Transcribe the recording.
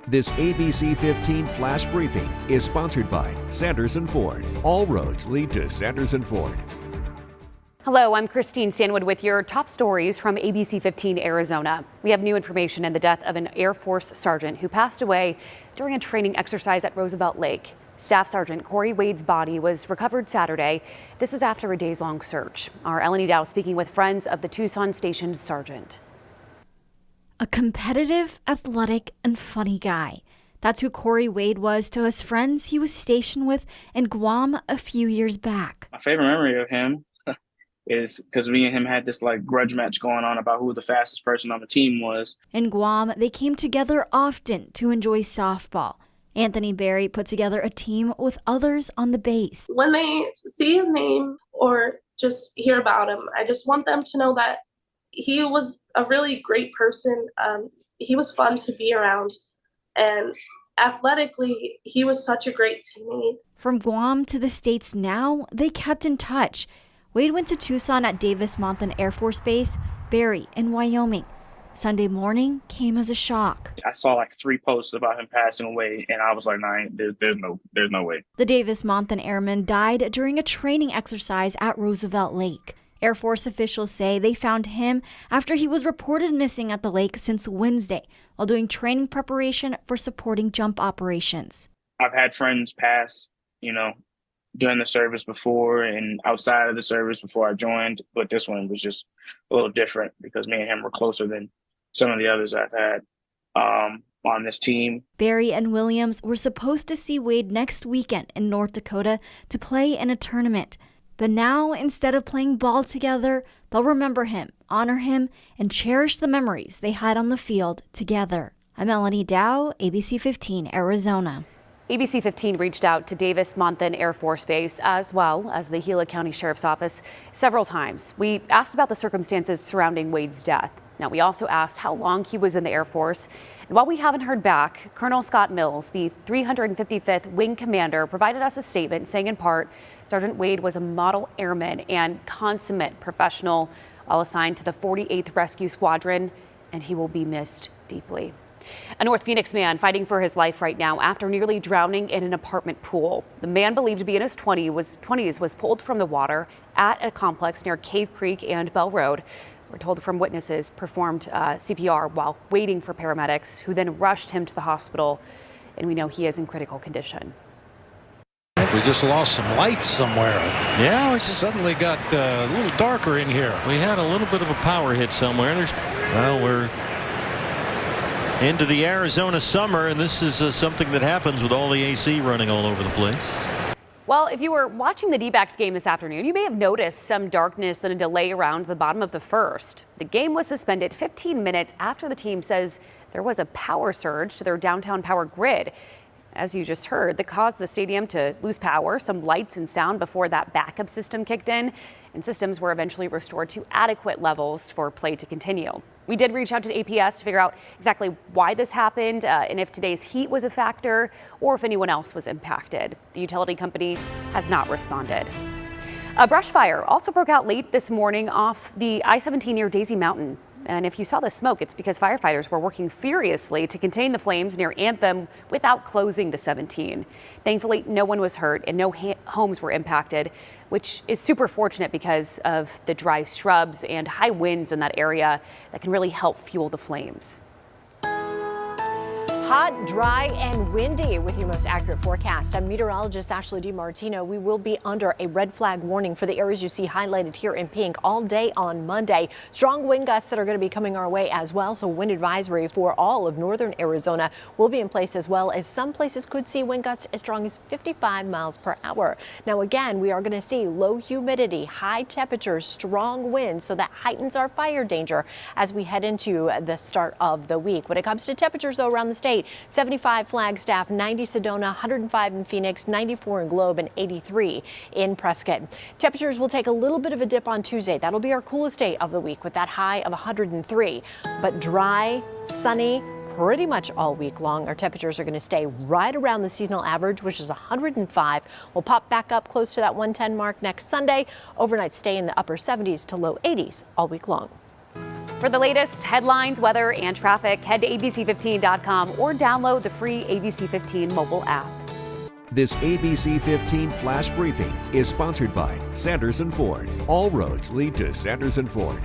This ABC15 Flash Briefing is sponsored by Sanderson Ford. All roads lead to Sanderson Ford. Hello, I'm Christine Stanwood with your top stories from ABC15 Arizona. We have new information in the death of an Air Force sergeant who passed away during a training exercise at Roosevelt Lake. Staff Sergeant Kody Wade's body was recovered Saturday. This is after a days-long search. Our Eleni Dow speaking with friends of the Tucson station's sergeant. A competitive, athletic, and funny guy. That's who Kody Wade was to his friends he was stationed with in Guam a few years back. My favorite memory of him is because me and him had this grudge match going on about who the fastest person on the team was. In Guam, they came together often to enjoy softball. Anthony Berry put together a team with others on the base. When they see his name or just hear about him, I just want them to know that he was a really great person. He was fun to be around, and athletically, he was such a great teammate. From Guam to the States now, they kept in touch. Wade went to Tucson at Davis-Monthan Air Force Base, Berry in Wyoming. Sunday morning came as a shock. I saw 3 posts about him passing away, and I was like, nah, there's no way. The Davis-Monthan Airman died during a training exercise at Roosevelt Lake. Air Force officials say they found him after he was reported missing at the lake since Wednesday while doing training preparation for supporting jump operations. I've had friends pass, during the service before and outside of the service before I joined, but this one was just a little different because me and him were closer than some of the others I've had on this team. Berry and Williams were supposed to see Wade next weekend in North Dakota to play in a tournament. But now, instead of playing ball together, they'll remember him, honor him, and cherish the memories they had on the field together. I'm Eleni Dow, ABC15 Arizona. ABC15 reached out to Davis-Monthan Air Force Base as well as the Gila County Sheriff's Office several times. We asked about the circumstances surrounding Wade's death. Now, we also asked how long he was in the Air Force. And while we haven't heard back, Colonel Scott Mills, the 355th Wing Commander, provided us a statement saying in part, Sergeant Wade was a model airman and consummate professional, all assigned to the 48th Rescue Squadron, and he will be missed deeply. A North Phoenix man fighting for his life right now after nearly drowning in an apartment pool. The man, believed to be in his 20s was pulled from the water at a complex near Cave Creek and Bell Road. We're told from witnesses performed CPR while waiting for paramedics, who then rushed him to the hospital, and we know he is in critical condition. We just lost some lights somewhere. Yeah, it suddenly got a little darker in here. We had a little bit of a power hit somewhere. We're into the Arizona summer, and this is something that happens with all the AC running all over the place. Well, if you were watching the D-backs game this afternoon, you may have noticed some darkness and a delay around the bottom of the first. The game was suspended 15 minutes after the team says there was a power surge to their downtown power grid. As you just heard, that caused the stadium to lose power, some lights and sound before that backup system kicked in, and systems were eventually restored to adequate levels for play to continue. We did reach out to APS to figure out exactly why this happened and if today's heat was a factor or if anyone else was impacted. The utility company has not responded. A brush fire also broke out late this morning off the I-17 near Daisy Mountain. And if you saw the smoke, it's because firefighters were working furiously to contain the flames near Anthem without closing the 17. Thankfully, no one was hurt and no homes were impacted, which is super fortunate because of the dry shrubs and high winds in that area that can really help fuel the flames. Hot, dry, and windy with your most accurate forecast. I'm meteorologist Ashley DiMartino. We will be under a red flag warning for the areas you see highlighted here in pink all day on Monday. Strong wind gusts that are going to be coming our way as well. So wind advisory for all of northern Arizona will be in place, as well as some places could see wind gusts as strong as 55 miles per hour. Now, again, we are going to see low humidity, high temperatures, strong winds. So that heightens our fire danger as we head into the start of the week. When it comes to temperatures, though, around the state, 75 Flagstaff, 90 Sedona, 105 in Phoenix, 94 in Globe, and 83 in Prescott. Temperatures will take a little bit of a dip on Tuesday. That'll be our coolest day of the week with that high of 103. But dry, sunny, pretty much all week long. Our temperatures are going to stay right around the seasonal average, which is 105. We'll pop back up close to that 110 mark next Sunday. Overnight stay in the upper 70s to low 80s all week long. For the latest headlines, weather, and traffic, head to ABC15.com or download the free ABC15 mobile app. This ABC15 Flash Briefing is sponsored by Sanderson Ford. All roads lead to Sanderson Ford.